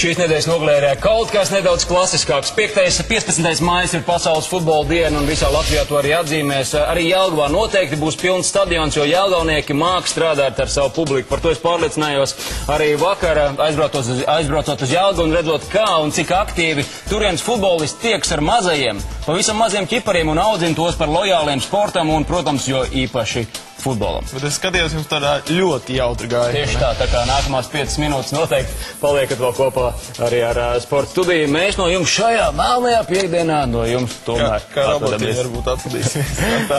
Šīs nedēļas nogalē kaut kas nedaudz klasiskāks. 15. mājas ir pasaules futbola diena, un visā Latvijā to arī atzīmēs. Arī Jelgavā noteikti būs pilns stadions, jo jelgavnieki māk strādāt ar savu publiku. Par to es pārliecinājos arī vakar, aizbraucot uz Jelgavu un redzot, kā un cik aktīvi turienes futbolisti tieks ar mazajiem, pavisam maziem ķipariem un audzina tos par lojāliem sportam un, protams, jo īpaši futbolam. Bet es skatījos, jums tādā ļoti jautri gāja. Tieši tā kā nākamās 5 minūtes noteikti paliekat vēl kopā arī ar sporta studiju. Mēs no jums šajā melnajā piekdienā, no jums tomēr. Kā robotiņi varbūt atvadīsimies.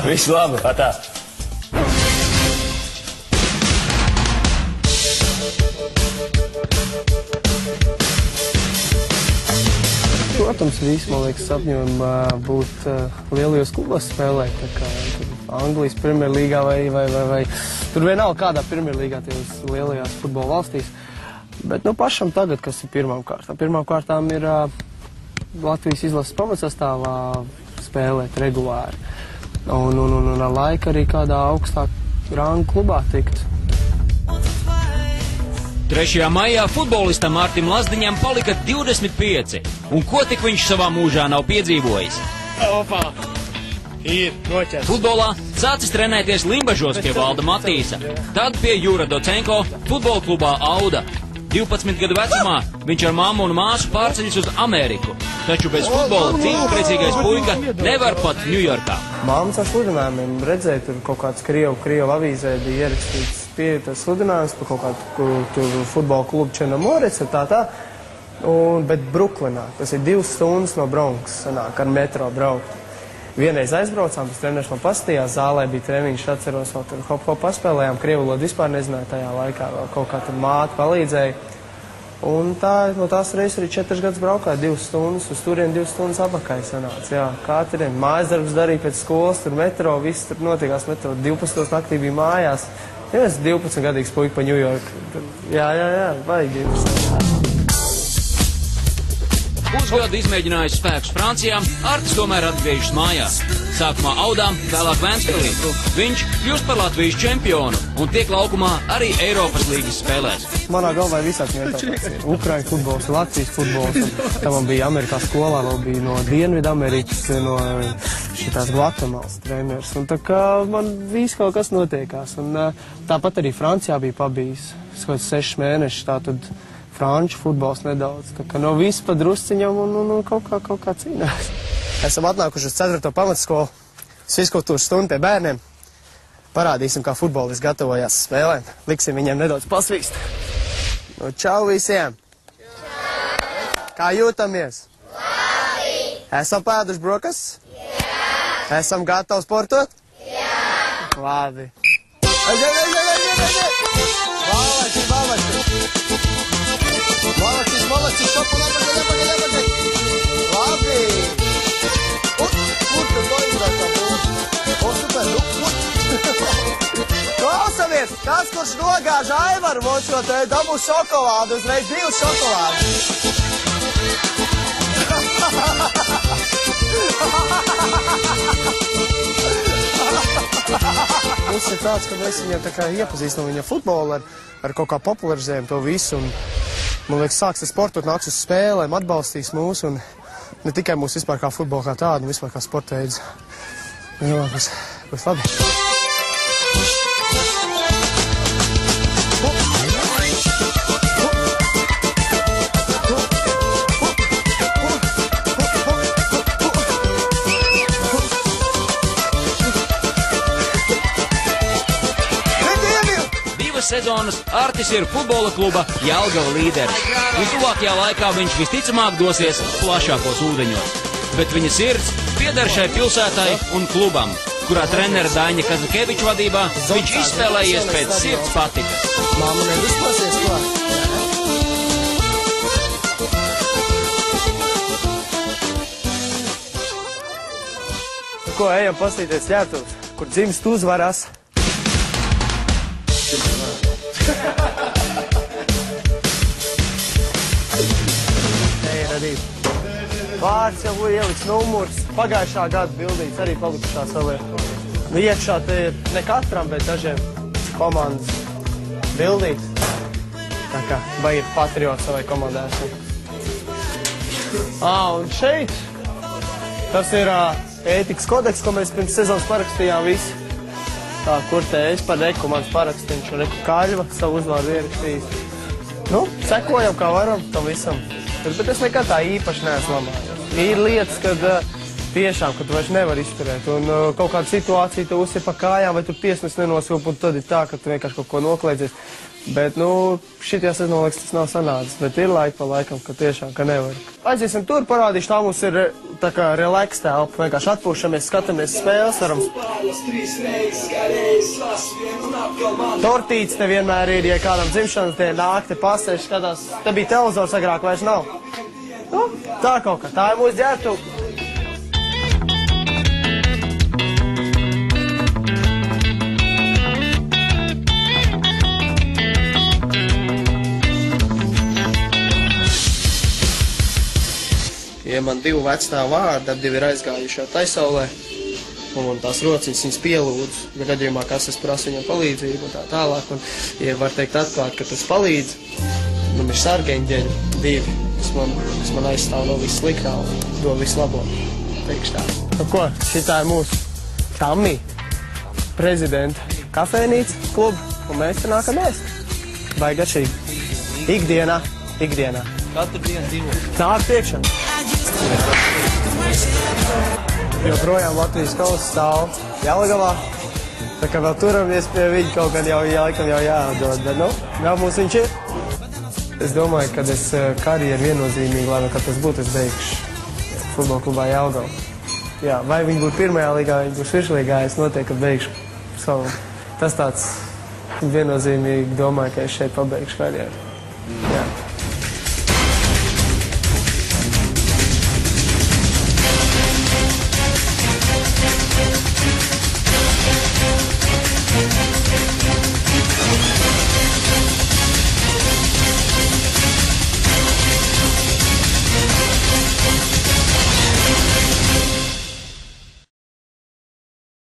Viss labi, tā. Protams, visi, man liekas, sapņojam būt lielajos klubos spēlēt, tā kā Anglijas Premjerlīgā vai tur vienalga kādā Premjerlīgā tajos lielajās futbola valstīs. Bet nu pašam tagad, kas ir pirmām kārtām? Pirmām kārtām ir Latvijas izlases pamatsastāvā spēlēt regulāri. Un ar laiku arī kādā augstākā ranga klubā tikt. 3. maijā futbolistam Mārtim Lazdiņam palika 25, un ko tik viņš savā mūžā nav piedzīvojis. Opā! Ir noķers. Futbolā sācis trenēties Limbažos pie Valda Matīsa, tad pie Jūra Docenko futbola klubā Auda. 12 gadu vecumā viņš ar mammu un māsu pārceļas uz Ameriku, taču bez futbola cīņprecīgais puika nevar pat Ņujorkā. Māmas ar sludinājumiem redzēja, tur kaut kāds Krievu avīzē bija ierakstīts sludinājums par kaut kādu futbola klubu Černomorets, bet Bruklinā, tas ir 2 stundas no Bronxas, sanāk, ar metro braukt. Vienreiz aizbraucām, tas treneris man pastījās, zālē bija treniņš, atceros, vēl tur hop paspēlējām, krievu valodu vispār nezināju tajā laikā, vēl kaut kā tur māte palīdzēja. Un no tās reizes arī 4 gadus braukāja 2 stundas, uz turien 2 stundas apakaļ sanāca, jā. Katru dienu mājas darbs darīja pēc skolas, tur metro, viss tur notiekās metro, 12. naktī bija mājās. Jā, es 12 gadīgs puika pa Ņujorku. Jā, vajag ir. Pusgadu izmēģinājis spēkus Francijā, Artis tomēr atgriežas mājās. Sākumā Audām, vēlāk Ventspilī. Viņš kļūst par Latvijas čempionu un tiek laukumā arī Eiropas līgas spēlēs. Manā galvā ir visāds metodas. Ukraiņu futbols, Latvijas futbols. Tā man bija Amerikā skolā, vēl bija no Dienvidamerikas, no šitās Gvatemalas treneris. Un tā kā man viss kaut kas notiekās. Un tāpat arī Francijā bija pabijis. Kaut 6 mēnešus, tātad franču futbols nedaudz. Tā kā no viss pa drusciņam un kaut kā cīnās. Esam atnākuši uz 4. pamatskolu, fizkultūras stundu pie bērniem. Parādīsim, kā futbolisti gatavojās spēlēm. Liksim viņiem nedaudz pasvīst. Nu, čau visiem! Čau! Kā jūtamies? Labi! Esam pēduši brokastis? Jā! Esam gatavi sportot? Jā! Labi! Молодцы, шоку, лапаки. Labi! Kur tu doizās tā būs? O, super, Klausamies, tas, kurš nogāž Aivaru, mums šo te dabū šokolādu, uzreiz 2 šokolādi. Mums ir tāds, ka mēs viņam tā kā iepazīstam viņa futbolu ar kaut kā popularizējam to visu. Un, man liekas, sāks sportot, nāks uz spēlēm, atbalstīs mūs un ne tikai mūs vispār kā futbolu kā tādu, vispār kā sporta veids. Jā, būs labi. Sezonas Artis ir futbola kluba Jelgava līderis, un tuvākajā laikā viņš visticamāk dosies plašākos ūdeņos. Bet viņa sirds pieder šai pilsētai un klubam, kurā trenera Daņa Kazakeviča vadībā viņš izspēlējies pēc sirds patikas. Māma nevispāsies klāt. Ko, ejam pastīties ķērtuvs, kur dzimst uzvaras. Vārds jau ieliks numurs. Pagājušā gada bildītes arī palikušā saliek. Nu, iekšā te ir ne katram, bet dažiem komandas bildītes. Tā kā baigi patrioti savai komandai esam. Un šeit tas ir ētikas kodeks, ko mēs pirms sezonas parakstījām visi. Tā, kur te es par Reku mans parakstīņš un Reku Kaļva savu uzvārdu ierakstījis. Nu, sekojam kā varam tam visam. Bet es nekad tā īpaši neesmu lamājis. Ir lietas, kad tiešām, ka tu vairs nevar izturēt. Un kaut kāda situācija tu uzsver pa kājām, vai tu tiesnes nenosūp, un tad ir tā, ka tu vienkārši kaut ko noklēdzies. Bet, nu, šitajā sezonā liekas, tas nav sanācis. Bet ir laika pa laikam, ka tiešām, ka nevar. Aiziesim tur, parādīšu, tā mums ir tā kā relax telpa. Vienkārši atpūšamies, skatāmies spēles, varam. Tortīts te vienmēr ir, ja kādam dzimšanas diena nāk, te pasēž, skatās. Te bija televizors agrāk, vairs nav. Nu, tā kaut kā, tā ir mūsu ģērbtuve. Ja man divu vecstāvu vārdi, tad divi ir aizgājuši jau taisaulē, un tās rociņas viņas pielūdz, ja gadījumā kas es prasu viņam palīdzību un tā tālāk, un, ja var teikt atklāt, ka tas palīdz, man ir sargeņģeļi, divi, kas man aizstāv no viss sliktā un dod visu labo, teikšu tā. Nu ko, šitā ir mūsu Tammi, prezidenta kafēnīca kluba, un mēs te nākam ēst. Baigi garšīgi. Ikdienā. Katru dienu divu. Nāk priekšā. Joprojām Latvijas kausa stāv Jelgavā, tā kā vēl turamies pie viņa kaut kad jau jāatdod, bet nu, jau mums viņš ir. Es domāju, kad es karjeru viennozīmīgi, lai kad tas būtu, es beigšu futbola klubā Jelgava. Jā, vai viņi būtu pirmajā līgā, viņi būs virslīgā, es noteikti beigšu savu. Tas tāds viennozīmīgi domāju, ka es šeit pabeigšu karjeru. Jā.